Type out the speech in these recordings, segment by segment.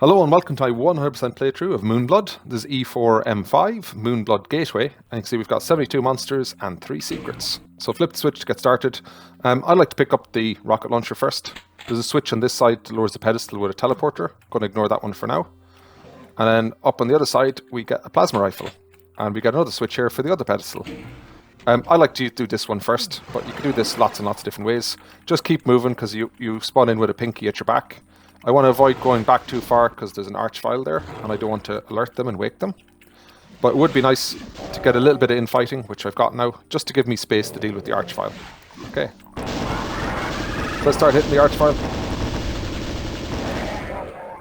Hello and welcome to my 100% playthrough of Moonblood. This is E4M5, Moonblood Gateway, and you can see we've got 72 monsters and 3 secrets. So flip the switch to get started. I'd like to pick up the rocket launcher first. There's a switch on this side that lowers the pedestal with a teleporter. Going to ignore that one for now. And then up on the other side we get a plasma rifle. And we get another switch here for the other pedestal. I like to do this one first, but you can do this lots and lots of different ways. Just keep moving because you spawn in with a pinky at your back. I want to avoid going back too far because there's an arch file there and I don't want to alert them and wake them. But it would be nice to get a little bit of infighting, which I've got now, just to give me space to deal with the arch file. Okay. Let's start hitting the arch file.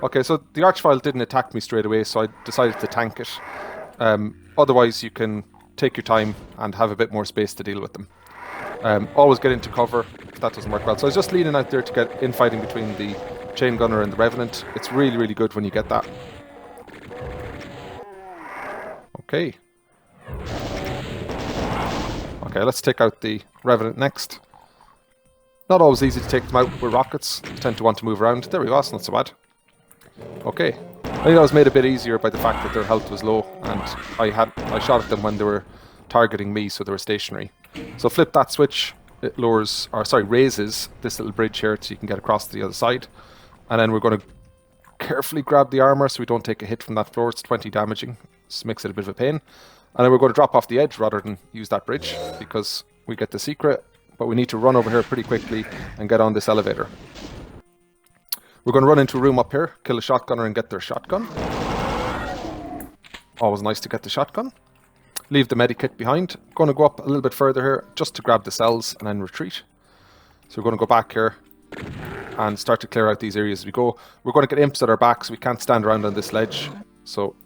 Okay, so the arch file didn't attack me straight away, so I decided to tank it. Otherwise you can take your time and have a bit more space to deal with them. Always get into cover if that doesn't work well. So I was just leaning out there to get infighting between the chain gunner and the revenant. It's really, really good when you get that. Okay. Okay, let's take out the revenant next. Not always easy to take them out with rockets. They tend to want to move around. There we go, that's not so bad. Okay. I think that was made a bit easier by the fact that their health was low and I shot at them when they were targeting me, so they were stationary. So flip that switch, it raises this little bridge here so you can get across to the other side. And then we're going to carefully grab the armor so we don't take a hit from that floor. It's 20 damaging. This makes it a bit of a pain. And then we're going to drop off the edge rather than use that bridge because we get the secret. But we need to run over here pretty quickly and get on this elevator. We're going to run into a room up here, kill a shotgunner and get their shotgun. Always nice to get the shotgun. Leave the medikit behind. Going to go up a little bit further here just to grab the cells and then retreat. So we're going to go back here and start to clear out these areas as we go. We're going to get imps at our back, so we can't stand around on this ledge. So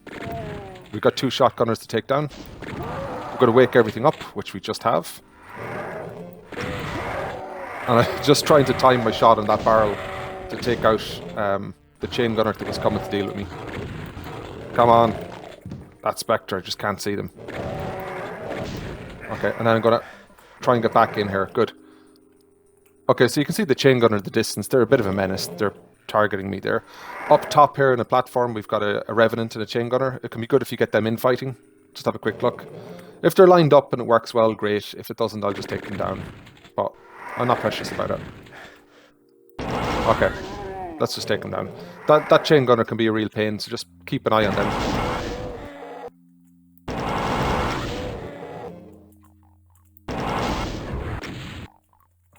we've got 2 shotgunners to take down. We're going to wake everything up, which we just have. And I'm just trying to time my shot on that barrel to take out the chain gunner that was coming to deal with me. Come on. That Spectre, I just can't see them. Okay, and then I'm going to try and get back in here. Good. Okay, so you can see the chain gunner at the distance. They're a bit of a menace. They're targeting me there. Up top here in the platform, we've got a revenant and a chain gunner. It can be good if you get them infighting. Just have a quick look. If they're lined up and it works well, great. If it doesn't, I'll just take them down. But I'm not precious about it. Okay, let's just take them down. That chain gunner can be a real pain, so just keep an eye on them.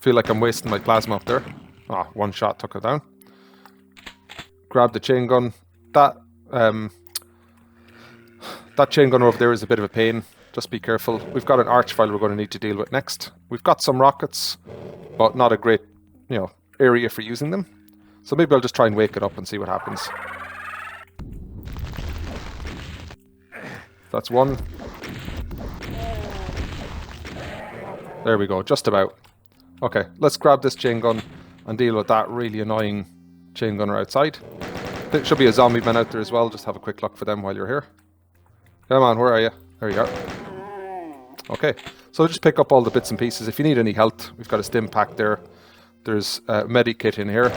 Feel like I'm wasting my plasma up there. Ah, 1 shot took her down. Grab the chain gun. That chain gun over there is a bit of a pain. Just be careful. We've got an arch file we're going to need to deal with next. We've got some rockets, but not a great, area for using them. So maybe I'll just try and wake it up and see what happens. That's 1. There we go, just about. Okay, let's grab this chain gun and deal with that really annoying chain gunner outside. There should be a zombie man out there as well. Just have a quick look for them while you're here. Come on, where are you? There you are. Okay, so just pick up all the bits and pieces. If you need any health, we've got a stim pack there. There's a medikit in here.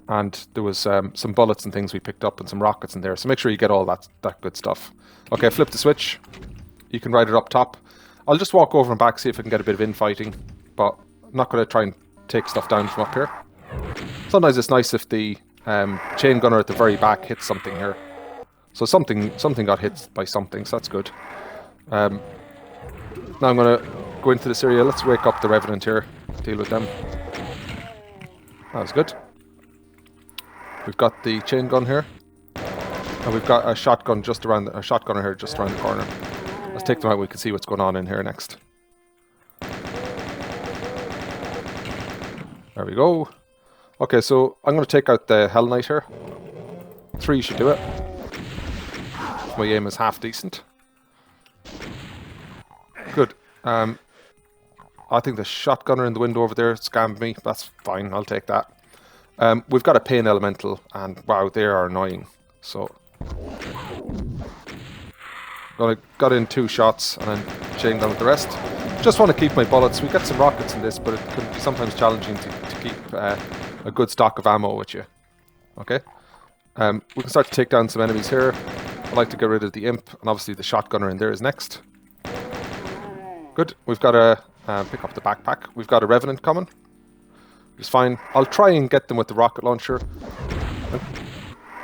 And there was some bullets and things we picked up and some rockets in there. So make sure you get all that good stuff. Okay, flip the switch. You can ride it up top. I'll just walk over and back, see if I can get a bit of infighting. But I'm not going to try and take stuff down from up here. Sometimes it's nice if the chain gunner at the very back hits something here. So something got hit by something, so that's good. Now I'm going to go into this area. Let's wake up the revenant here. Deal with them. That was good. We've got the chain gun here. And we've got a shotgun shotgunner here just around the corner. Let's take them out. We can see what's going on in here next. There we go. Okay, so I'm going to take out the Hell Knight here. 3 should do it. My aim is half decent. Good. I think the shotgunner in the window over there scammed me. That's fine, I'll take that. We've got a pain elemental, and wow, they are annoying. So, got in 2 shots and then chained down with the rest. Just want to keep my bullets. We get some rockets in this, but it can be sometimes challenging to keep a good stock of ammo with you. Okay, We can start to take down some enemies here. I like to get rid of the imp, and obviously the shotgunner in there is next. Good. We've got to pick up the backpack. We've got a revenant coming. It's fine. I'll try and get them with the rocket launcher.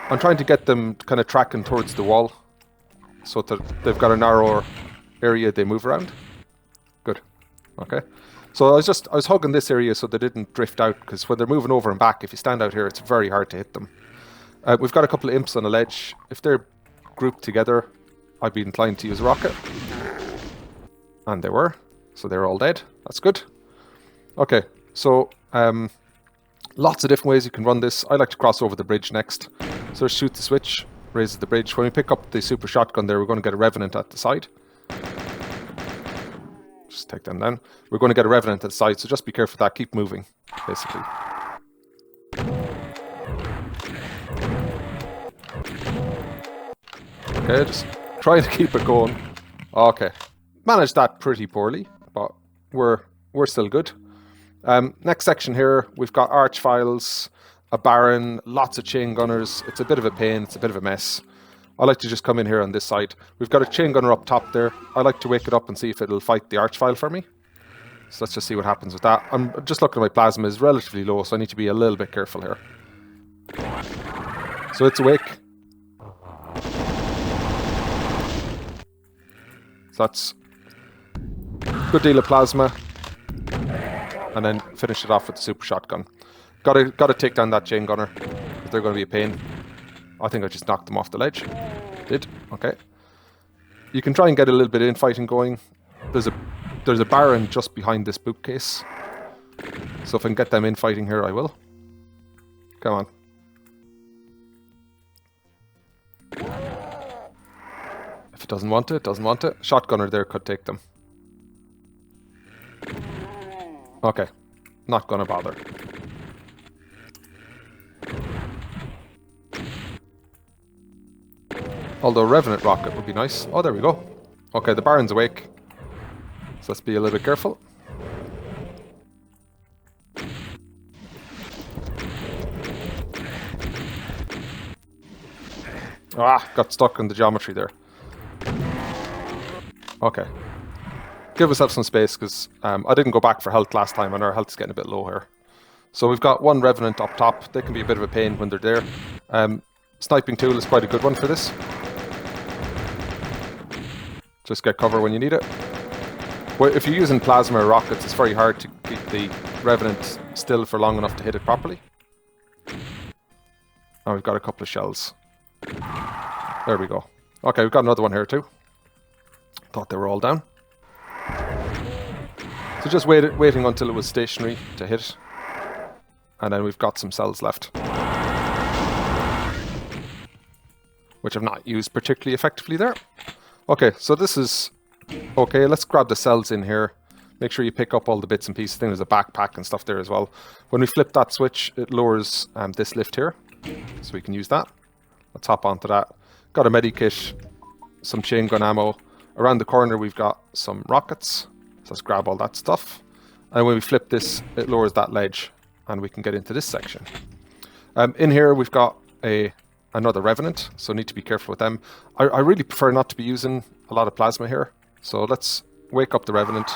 I'm trying to get them kind of tracking towards the wall, so that they've got a narrower area they move around. Good. Okay. So I was hugging this area so they didn't drift out, because when they're moving over and back, if you stand out here, it's very hard to hit them. We've got a couple of imps on the ledge. If they're grouped together, I'd be inclined to use a rocket. And they were. So they're all dead. That's good. Okay, so lots of different ways you can run this. I like to cross over the bridge next. So shoot the switch, raises the bridge. When we pick up the super shotgun there, we're going to get a revenant at the side. Just take them down. We're going to get a revenant at the side, so just be careful of that. Keep moving, basically. Okay, just trying to keep it going. Okay, managed that pretty poorly, but we're still good. Next section here, we've got arch files, a baron, lots of chain gunners. It's a bit of a pain, it's a bit of a mess. I like to just come in here on this side. We've got a chain gunner up top there. I like to wake it up and see if it'll fight the arch file for me. So let's just see what happens with that. I'm just looking at my plasma is relatively low, so I need to be a little bit careful here. So it's awake. So that's a good deal of plasma. And then finish it off with the super shotgun. Gotta take down that chain gunner, because they're going to be a pain. I think I just knocked them off the ledge. Did. Okay. You can try and get a little bit of infighting going. There's a baron just behind this bookcase. So if I can get them infighting here, I will. Come on. If it doesn't want it, it doesn't want it. Shotgunner there could take them. Okay. Not gonna bother. Although Revenant Rocket would be nice. Oh, there we go. Okay, the Baron's awake. So let's be a little bit careful. Ah, got stuck in the geometry there. Okay. Give ourselves some space, because I didn't go back for health last time, and our health's getting a bit low here. So we've got one Revenant up top. They can be a bit of a pain when they're there. Sniping tool is quite a good one for this. Just get cover when you need it. Well, if you're using plasma or rockets, it's very hard to keep the Revenant still for long enough to hit it properly. Oh, we've got a couple of shells. There we go. Okay, we've got another one here too. Thought they were all down. So just waiting until it was stationary to hit. And then we've got some cells left, which I've not used particularly effectively there. Okay, so this is... Okay, let's grab the cells in here. Make sure you pick up all the bits and pieces. I think there's a backpack and stuff there as well. When we flip that switch, it lowers this lift here. So we can use that. Let's hop onto that. Got a medikit, some chain gun ammo. Around the corner we've got some rockets. So let's grab all that stuff. And when we flip this, it lowers that ledge. And we can get into this section. In here we've got another Revenant, so need to be careful with them. I really prefer not to be using a lot of plasma here. So let's wake up the Revenant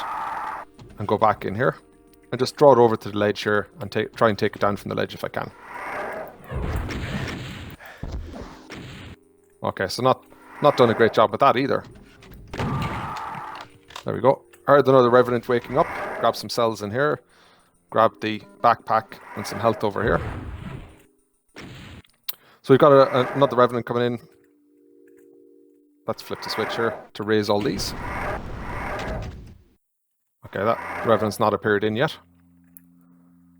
and go back in here. And just draw it over to the ledge here and try and take it down from the ledge if I can. Okay, so not done a great job with that either. There we go. Heard another Revenant waking up. Grab some cells in here. Grab the backpack and some health over here. So we've got another Revenant coming in. Let's flip the switch here to raise all these. Okay, that Revenant's not appeared in yet.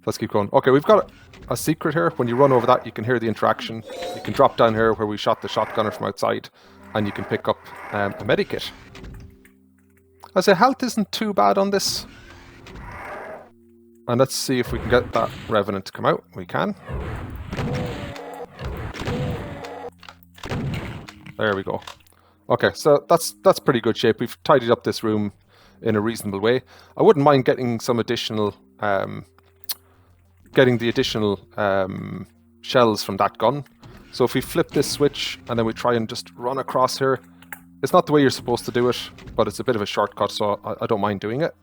Let's keep going. Okay, we've got a secret here. When you run over that, you can hear the interaction. You can drop down here where we shot the shotgunner from outside, and you can pick up a medikit. I say health isn't too bad on this. And let's see if we can get that Revenant to come out. We can. There we go. Okay, so that's pretty good shape. We've tidied up this room in a reasonable way. I wouldn't mind getting some additional, getting the additional shells from that gun. So if we flip this switch and then we try and just run across here, it's not the way you're supposed to do it, but it's a bit of a shortcut, so I don't mind doing it.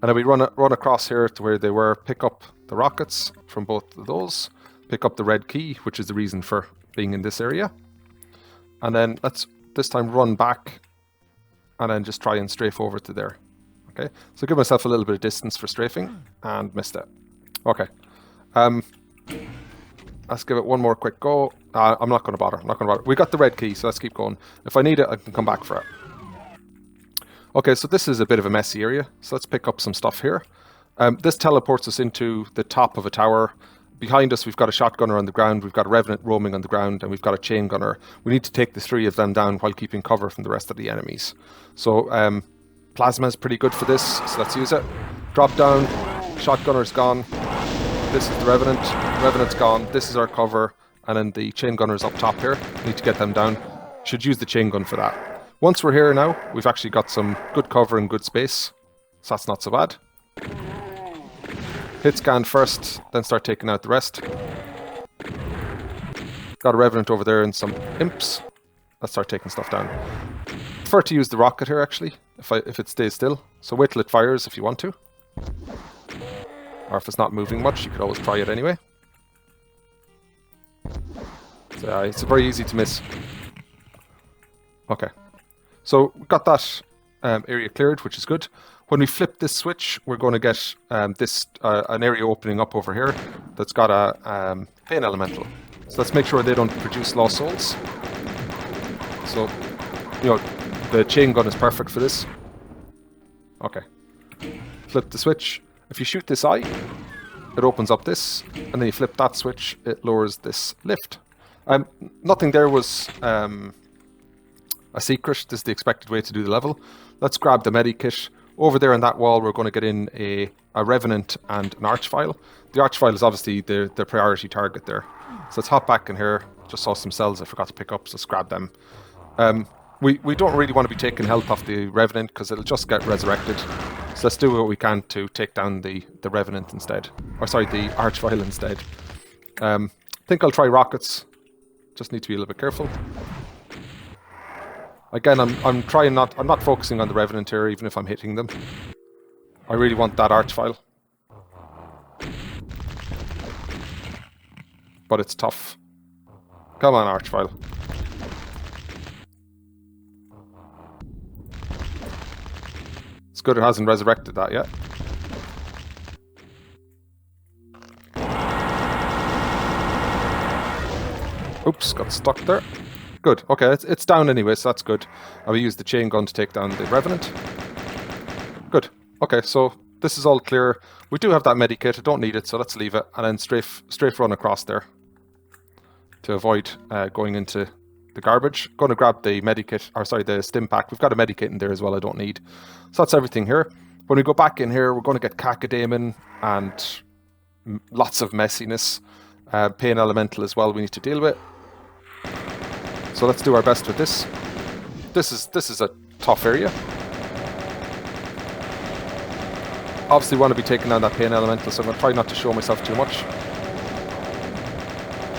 And then we run across here to where they were, pick up the rockets from both of those, pick up the red key, which is the reason for being in this area. And then let's this time run back and then just try and strafe over to there. Okay, so give myself a little bit of distance for strafing and missed it. Okay, let's give it one more quick go. I'm not going to bother. We got the red key, so let's keep going. If I need it, I can come back for it. Okay, so this is a bit of a messy area, so let's pick up some stuff here. This teleports us into the top of a tower. Behind us, we've got a shotgunner on the ground, we've got a revenant roaming on the ground, and we've got a chain gunner. We need to take the 3 of them down while keeping cover from the rest of the enemies. So plasma is pretty good for this, so let's use it. Drop down, shotgunner's gone. This is the revenant, revenant's gone. This is our cover, and then the chain gunner's up top here. We need to get them down. Should use the chain gun for that. Once we're here now, we've actually got some good cover and good space, so that's not so bad. Hit scan first, then start taking out the rest. Got a revenant over there and some imps. Let's start taking stuff down. Prefer to use the rocket here actually, if it stays still. So wait till it fires if you want to. Or if it's not moving much, you could always try it anyway. So it's very easy to miss. Okay. So we've got that area cleared, which is good. When we flip this switch, we're going to get an area opening up over here that's got a pain elemental. So let's make sure they don't produce lost souls. So, you know, the chain gun is perfect for this. Okay. Flip the switch. If you shoot this eye, it opens up this, and then you flip that switch, it lowers this lift. Nothing there was a secret. This is the expected way to do the level. Let's grab the medikit. Over there on that wall, we're going to get in a Revenant and an Archvile. The Archvile is obviously the priority target there. So let's hop back in here. Just saw some cells I forgot to pick up, so let's grab them. We don't really want to be taking health off the Revenant because it'll just get resurrected. So let's do what we can to take down the Revenant instead. Or sorry, the Archvile instead. I think I'll try rockets. Just need to be a little bit careful. Again, I'm not focusing on the Revenant here, even if I'm hitting them. I really want that Archvile. But it's tough. Come on, Archvile. It's good it hasn't resurrected that yet. Oops, got stuck there. Good, okay, it's down anyway, so that's good. I will use the chain gun to take down the Revenant. Good, okay, so this is all clear. We do have that medikit, I don't need it, so let's leave it. And then strafe run across there to avoid going into the garbage. Going to grab the medikit, or sorry, the stim pack. We've got a medikit in there as well, I don't need. So that's everything here. When we go back in here, we're going to get Cacodemon and lots of messiness. Pain Elemental as well we need to deal with. So let's do our best with this. This is a tough area. Obviously want to be taking down that Pain Elemental, so I'm going to try not to show myself too much.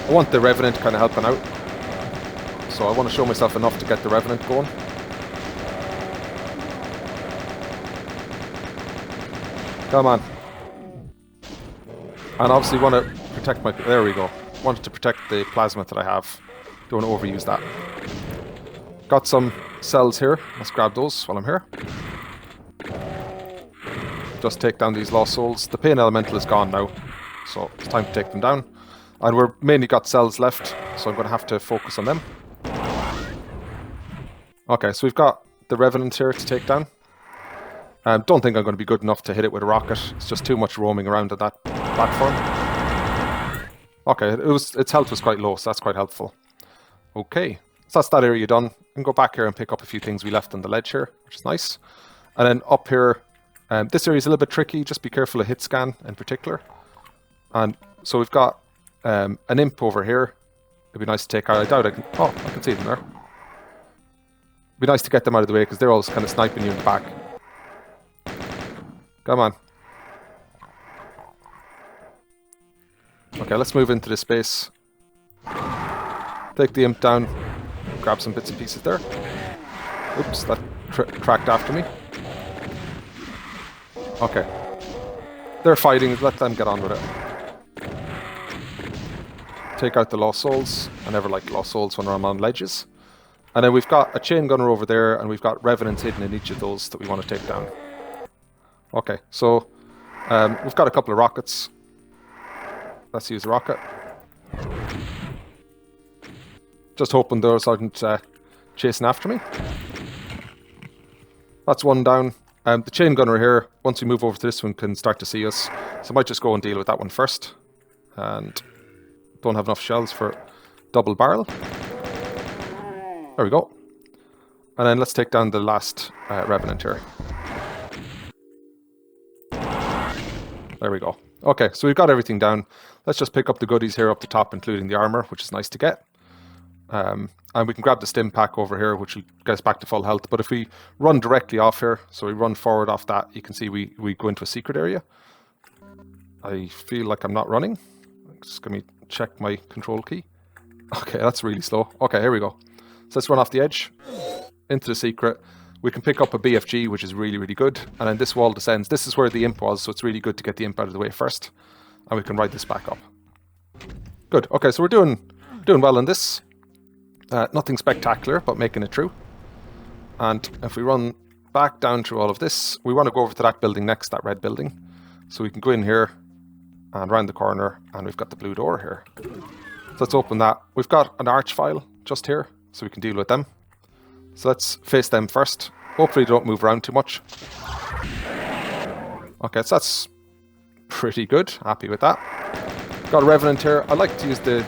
I want the Revenant kind of helping out. So I want to show myself enough to get the Revenant going. Come on. And obviously want to protect my... There we go. Wanted to protect the plasma that I have. Don't want to overuse that. Got some cells here. Let's grab those while I'm here. Just take down these lost souls. The Pain Elemental is gone now, so it's time to take them down. And we're mainly got cells left, so I'm going to have to focus on them. Okay, so we've got the Revenant here to take down. Don't think I'm going to be good enough to hit it with a rocket. It's just too much roaming around at that platform. Okay, its health was quite low, so that's quite helpful. Okay, so that's that area done. I can go back here and pick up a few things we left on the ledge here, which is nice. And then up here, this area is a little bit tricky. Just be careful of hit scan in particular. And so we've got an imp over here. It'd be nice to take out. I doubt I can... Oh, I can see them there. It'd be nice to get them out of the way because they're always kind of sniping you in the back. Come on. Okay, let's move into this space. Take the imp down, grab some bits and pieces there. Oops, that cracked after me. Okay. They're fighting, let them get on with it. Take out the Lost Souls. I never like Lost Souls when I'm on ledges. And then we've got a chain gunner over there, and we've got revenants hidden in each of those that we want to take down. Okay, so we've got a couple of rockets. Let's use a rocket. Just hoping those aren't chasing after me. That's one down. The chain gunner here, once we move over to this one, can start to see us. So I might just go and deal with that one first. And don't have enough shells for double barrel. There we go. And then let's take down the last revenant here. There we go. Okay, so we've got everything down. Let's just pick up the goodies here up the top, including the armor, which is nice to get. And we can grab the stim pack over here, which will get us back to full health. But if we run directly off here, so we run forward off that, you can see we go into a secret area. I feel like I'm not running. Just let me check my control key. Okay, that's really slow. Okay, here we go. So let's run off the edge, into the secret. We can pick up a BFG, which is really, really good. And then this wall descends. This is where the imp was, so it's really good to get the imp out of the way first. And we can ride this back up. Good. Okay, so we're doing well on this. Nothing spectacular, but making it through. And if we run back down through all of this, we want to go over to that building next, that red building. So we can go in here and round the corner, and we've got the blue door here. So let's open that. We've got an arch file just here, so we can deal with them. So let's face them first. Hopefully they don't move around too much. Okay, so that's pretty good. Happy with that. Got a revenant here. I like to use the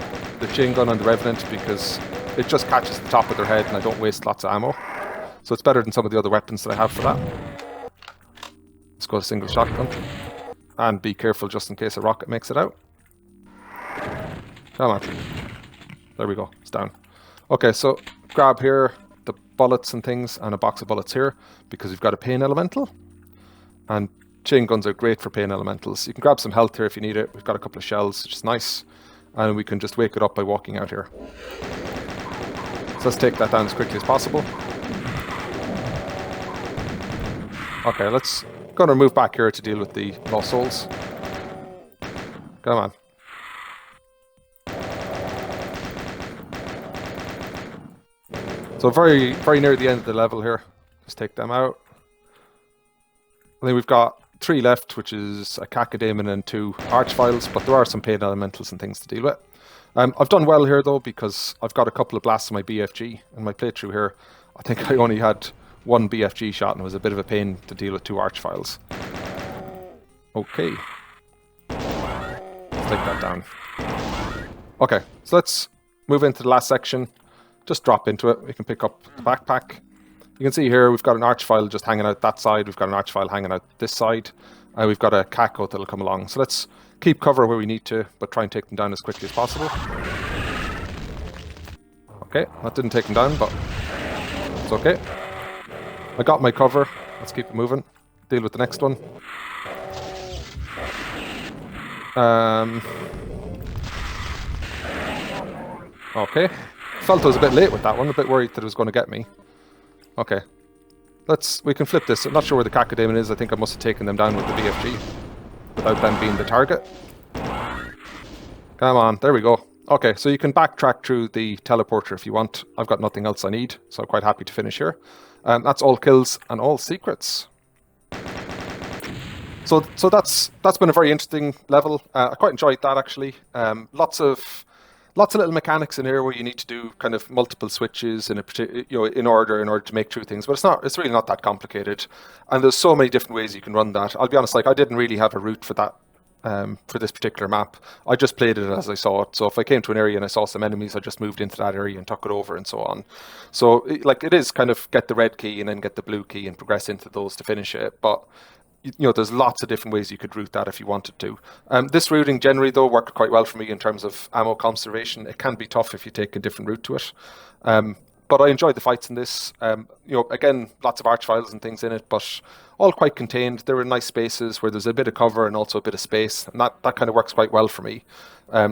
chain gun on the revenant because it just catches the top of their head and I don't waste lots of ammo. So it's better than some of the other weapons that I have for that. Let's go to single shotgun. And be careful just in case a rocket makes it out. Come on. There we go. It's down. Okay, so grab here the bullets and things and a box of bullets here because we've got a pain elemental. And chain guns are great for pain elementals. You can grab some health here if you need it. We've got a couple of shells, which is nice. And we can just wake it up by walking out here. So let's take that down as quickly as possible. Okay, let's gonna move back here to deal with the Lost Souls. Come on. So very, very near the end of the level here. Just take them out. I think we've got 3 left, which is a Cacodemon and 2 Archviles, but there are some pain elementals and things to deal with. I've done well here though, because I've got a couple of blasts on my BFG. In my playthrough here, I think I only had 1 BFG shot and it was a bit of a pain to deal with 2 Archviles. Okay. Let's take that down. Okay, so let's move into the last section. Just drop into it. We can pick up the backpack. You can see here we've got an Archvile just hanging out that side. We've got an Archvile hanging out this side. And we've got a Caco that'll come along. So let's keep cover where we need to, but try and take them down as quickly as possible. Okay, that didn't take them down, but it's okay. I got my cover. Let's keep it moving. Deal with the next one. Okay. Felt I was a bit late with that one. A bit worried that it was going to get me. Okay. We can flip this. I'm not sure where the Cacodemon is. I think I must have taken them down with the BFG without them being the target. Come on. There we go. Okay, so you can backtrack through the teleporter if you want. I've got nothing else I need, so I'm quite happy to finish here. That's all kills and all secrets. So that's been a very interesting level. I quite enjoyed that actually. Lots of little mechanics in here where you need to do kind of multiple switches in a in order to make through things. But it's really not that complicated. And there's so many different ways you can run that. I'll be honest, like I didn't really have a route for that. For this particular map, I just played it as I saw it. So if I came to an area and I saw some enemies, I just moved into that area and took it over and so on. So like it is kind of get the red key and then get the blue key and progress into those to finish it. But there's lots of different ways you could route that if you wanted to. This routing generally though worked quite well for me in terms of ammo conservation. It can be tough if you take a different route to it. But I enjoyed the fights in this. Again, lots of archviles and things in it, but all quite contained. There were nice spaces where there's a bit of cover and also a bit of space, and that kind of works quite well for me.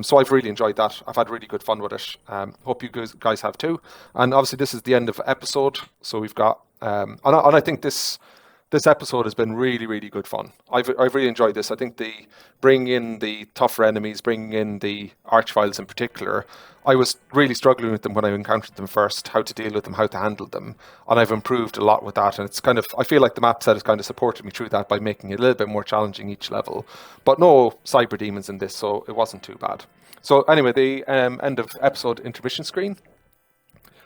So I've really enjoyed that. I've had really good fun with it. Hope you guys have too. And obviously, this is the end of episode, so we've got and I think this episode has been really, really good fun. I've really enjoyed this. I think bringing in the tougher enemies, bringing in the archviles in particular, I was really struggling with them when I encountered them first, how to deal with them, how to handle them, and I've improved a lot with that. And it's kind of, I feel like the map set has kind of supported me through that by making it a little bit more challenging each level. But no cyber demons in this, so it wasn't too bad. So anyway, the end of episode intermission screen.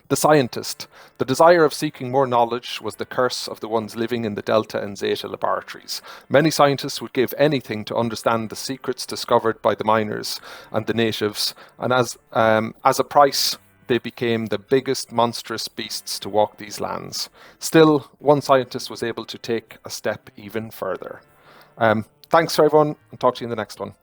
The scientist. The desire of seeking more knowledge was the curse of the ones living in the Delta and Zeta laboratories. Many scientists would give anything to understand the secrets discovered by the miners and the natives, and as a price, they became the biggest monstrous beasts to walk these lands. Still, one scientist was able to take a step even further. Thanks for everyone, and talk to you in the next one.